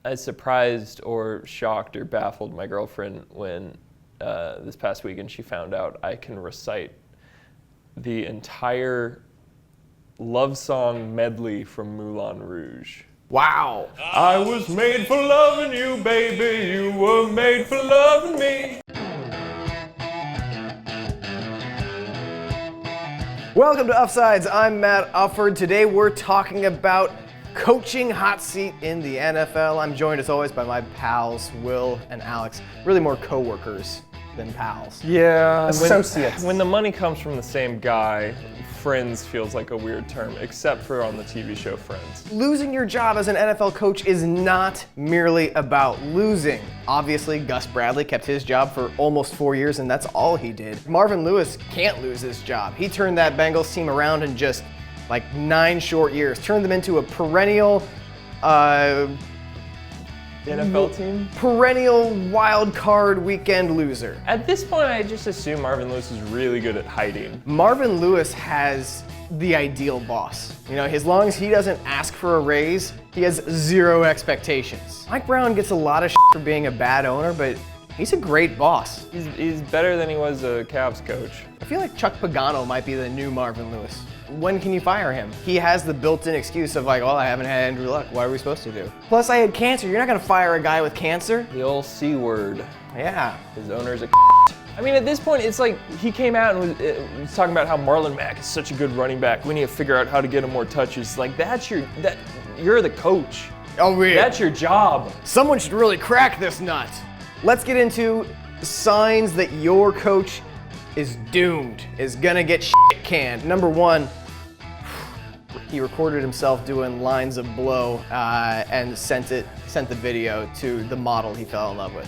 I surprised or shocked or baffled my girlfriend when this past weekend she found out I can recite the entire love song medley from Moulin Rouge. Wow. I was made for loving you, baby. You were made for loving me. Welcome to Uffsides. I'm Matt Ufford. Today we're talking about coaching hot seat in the NFL. I'm joined as always by my pals, Will and Alex. Really more co-workers than pals. Yeah, Associates. when the money comes from the same guy, friends feels like a weird term, except for on the TV show Friends. Losing your job as an NFL coach is not merely about losing. Obviously, Gus Bradley kept his job for almost 4 years, and that's all he did. Marvin Lewis can't lose his job. He turned that Bengals team around in just like 9 short years, turned them into a perennial NFL team? Perennial wild card weekend loser. At this point, I just assume Marvin Lewis is really good at hiding. Marvin Lewis has the ideal boss. You know, as long as he doesn't ask for a raise, he has zero expectations. Mike Brown gets a lot of shit for being a bad owner, but he's a great boss. He's better than he was a Cavs coach. I feel like Chuck Pagano might be the new Marvin Lewis. When can you fire him? He has the built-in excuse of like, well, I haven't had Andrew Luck. What are we supposed to do? Plus, I had cancer. You're not gonna fire a guy with cancer. The old C word. Yeah. His owner's a I mean, at this point, it's like he came out and was talking about how Marlon Mack is such a good running back. We need to figure out how to get him more touches. Like, you're the coach. Oh, yeah. That's your job. Someone should really crack this nut. Let's get into signs that your coach is doomed, is gonna get shit canned. Number one, he recorded himself doing lines of blow and sent the video to the model he fell in love with.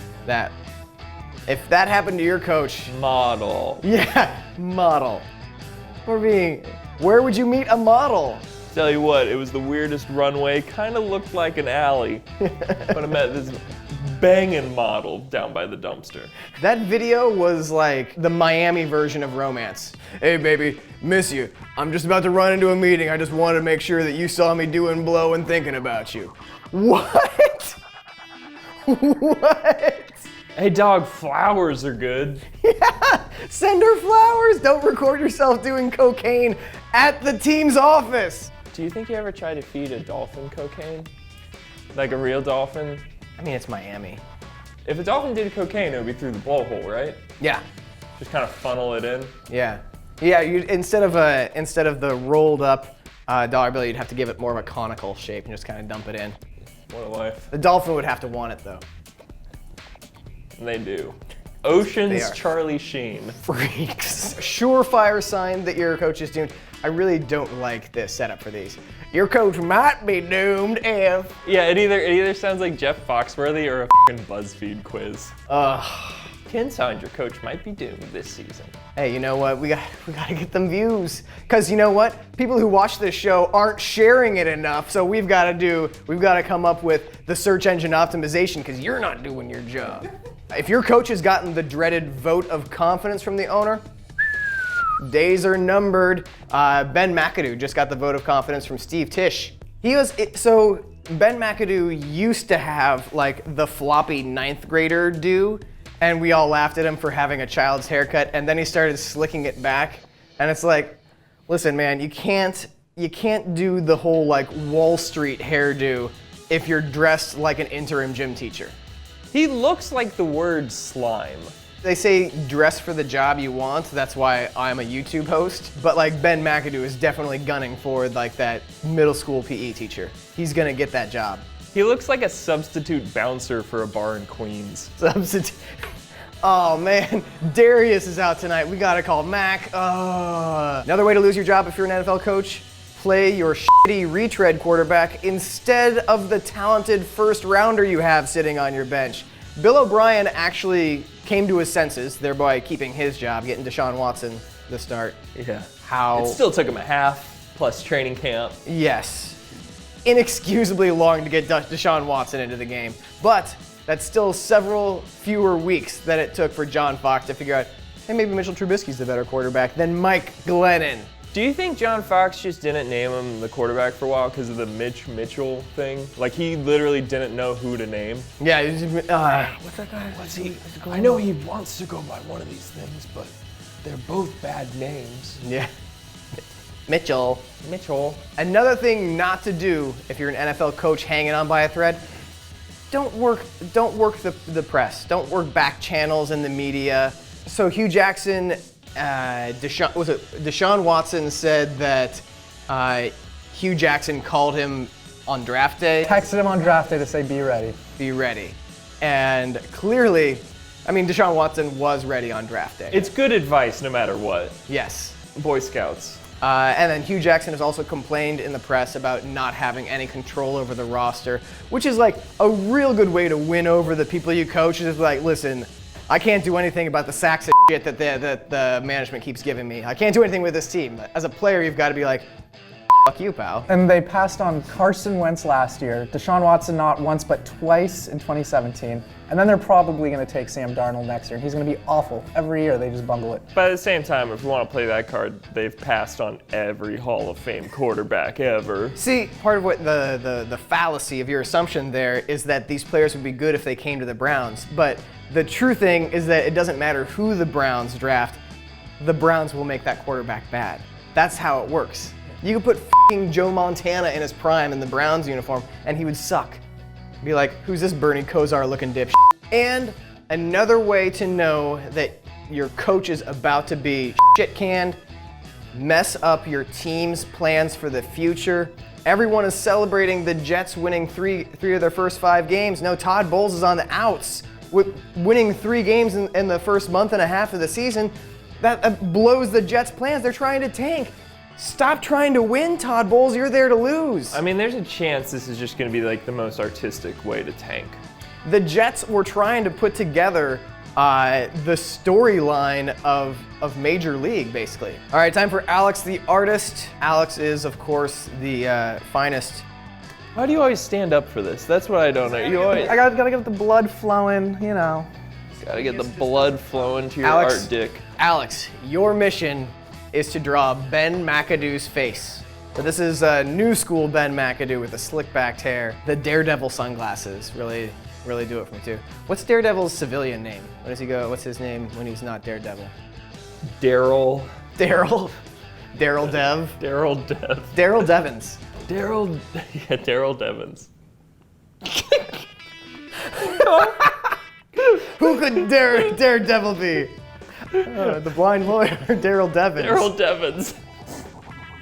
If that happened to your coach. Model. Yeah, model. Where would you meet a model? Tell you what, it was the weirdest runway. Kind of looked like an alley. But I met this banging model down by the dumpster. That video was like the Miami version of Romance. Hey baby, miss you. I'm just about to run into a meeting. I just wanted to make sure that you saw me doing blow and thinking about you. What? What? Hey dog, flowers are good. Yeah, send her flowers. Don't record yourself doing cocaine at the team's office. Do you think you ever tried to feed a dolphin cocaine? Like a real dolphin? I mean, it's Miami. If a dolphin did cocaine, it would be through the blowhole, right? Yeah. Just kind of funnel it in. Yeah. Yeah. Instead of the rolled up dollar bill, you'd have to give it more of a conical shape and just kind of dump it in. What a life. The dolphin would have to want it though. And they do. Ocean's Charlie Sheen. Freaks. Surefire sign that your coach is doomed. I really don't like this setup for these. Your coach might be doomed if. Yeah, it either sounds like Jeff Foxworthy or a fucking BuzzFeed quiz. Ken signs your coach might be doomed this season. Hey, you know what? We gotta get them views. Cause you know what? People who watch this show aren't sharing it enough, so we've gotta come up with the search engine optimization because you're not doing your job. If your coach has gotten the dreaded vote of confidence from the owner, days are numbered. Ben McAdoo just got the vote of confidence from Steve Tisch. So Ben McAdoo used to have like the floppy 9th grader do, and we all laughed at him for having a child's haircut, and then he started slicking it back, and it's like, listen man, you can't do the whole like Wall Street hairdo if you're dressed like an interim gym teacher. He looks like the word slime. They say dress for the job you want, that's why I'm a YouTube host, but like Ben McAdoo is definitely gunning for like that middle school PE teacher. He's gonna get that job. He looks like a substitute bouncer for a bar in Queens. Substitute. Oh man, Darius is out tonight. We gotta call Mac. Another way to lose your job if you're an NFL coach, play your shitty retread quarterback instead of the talented first rounder you have sitting on your bench. Bill O'Brien actually came to his senses, thereby keeping his job, getting Deshaun Watson the start. Yeah. It still took him a half plus training camp. Yes. Inexcusably long to get Deshaun Watson into the game, but that's still several fewer weeks than it took for John Fox to figure out, hey, maybe Mitchell Trubisky's the better quarterback than Mike Glennon. Do you think John Fox just didn't name him the quarterback for a while because of the Mitch Mitchell thing? Like, he literally didn't know who to name. Yeah, what's that guy? What's he? I know he wants to go by one of these things, but they're both bad names. Yeah. Mitchell. Mitchell. Another thing not to do if you're an NFL coach hanging on by a thread, don't work the press. Don't work back channels in the media. So Hugh Jackson, Deshaun Watson said that Hugh Jackson called him on draft day. Texted him on draft day to say, be ready. Be ready. And clearly, I mean, Deshaun Watson was ready on draft day. It's good advice no matter what. Yes. Boy Scouts. And then Hugh Jackson has also complained in the press about not having any control over the roster, which is like a real good way to win over the people you coach. Is like, listen, I can't do anything about the sacks of shit that the management keeps giving me. I can't do anything with this team. As a player, you've got to be like, fuck you, pal. And they passed on Carson Wentz last year, Deshaun Watson not once but twice in 2017, and then they're probably going to take Sam Darnold next year, and he's going to be awful. Every year they just bungle it. But at the same time, if you want to play that card, they've passed on every Hall of Fame quarterback ever. See, part of what the fallacy of your assumption there is that these players would be good if they came to the Browns, but the true thing is that it doesn't matter who the Browns draft, the Browns will make that quarterback bad. That's how it works. You could put f***ing Joe Montana in his prime in the Browns uniform, and he would suck. Be like, who's this Bernie Kosar looking dipshit? And another way to know that your coach is about to be shit-canned, mess up your team's plans for the future. Everyone is celebrating the Jets winning three of their first 5 games. No, Todd Bowles is on the outs. With winning 3 games in the first month and a half of the season, that blows the Jets' plans. They're trying to tank. Stop trying to win, Todd Bowles. You're there to lose. I mean, there's a chance this is just going to be like the most artistic way to tank. The Jets were trying to put together the storyline of Major League, basically. All right, time for Alex the Artist. Alex is, of course, the finest. Why do you always stand up for this? That's what I don't know. You always I gotta get the blood flowing, you know. gotta get the blood flowing to your Alex, art dick. Alex, your mission is to draw Ben McAdoo's face. So this is a new school Ben McAdoo with the slick backed hair, the Daredevil sunglasses. Really do it for me too. What's Daredevil's civilian name? What does he go? What's his name when he's not Daredevil? Daryl. Daryl. Daryl Dev. Daryl Dev. Daryl Devins. Daryl. Yeah, Daryl Devins. Who could Daredevil be? The blind lawyer, Daryl Devins. Daryl Devins.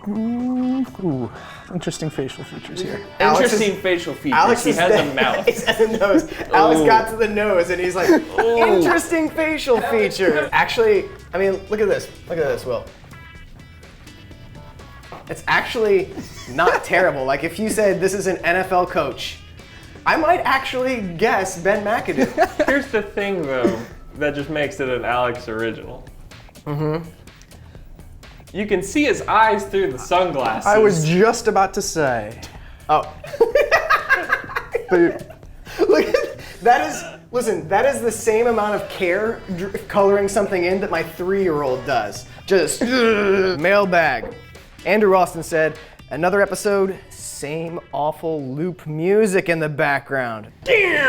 Ooh, interesting facial features here. Interesting facial features. He has a mouth. He has a nose. Alex got to the nose and he's like, interesting facial feature. Actually, I mean, look at this. Look at this, Will. It's actually not terrible. Like if you said this is an NFL coach, I might actually guess Ben McAdoo. Here's the thing, though, that just makes it an Alex original. Mm-hmm. You can see his eyes through the sunglasses. I was just about to say. Oh. Look, that is, listen, that is the same amount of care coloring something in that my 3-year-old does. Just mailbag. Andrew Austin said, another episode, same awful loop music in the background. Hey,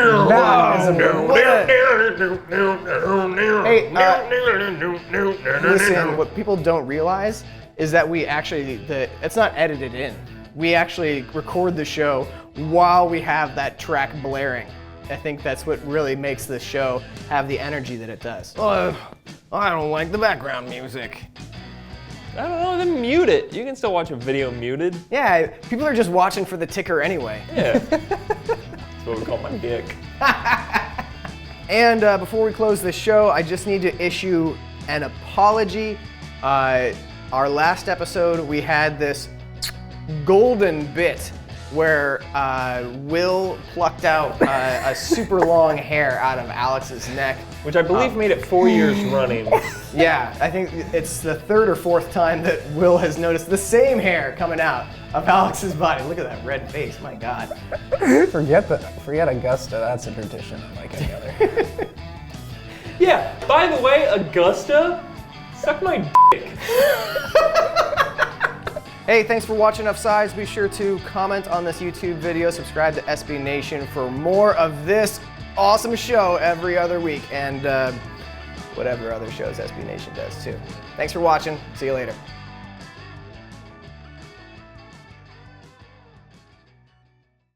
listen, what people don't realize is that we actually, it's not edited in. We actually record the show while we have that track blaring. I think that's what really makes the show have the energy that it does. Oh, I don't like the background music. I don't know, then mute it. You can still watch a video muted. Yeah, people are just watching for the ticker anyway. Yeah. That's what we call my dick. And before we close the show, I just need to issue an apology. Our last episode, we had this golden bit where Will plucked out a super long hair out of Alex's neck. Which I believe made it 4 years running. Yeah, I think it's the 3rd or 4th time that Will has noticed the same hair coming out of Alex's body. Look at that red face, my God. Forget Augusta, that's a tradition unlike any other. Yeah, by the way, Augusta, suck my dick. Hey, thanks for watching Uffsides. Be sure to comment on this YouTube video, subscribe to SB Nation for more of this awesome show every other week, and whatever other shows SB Nation does too. Thanks for watching. See you later.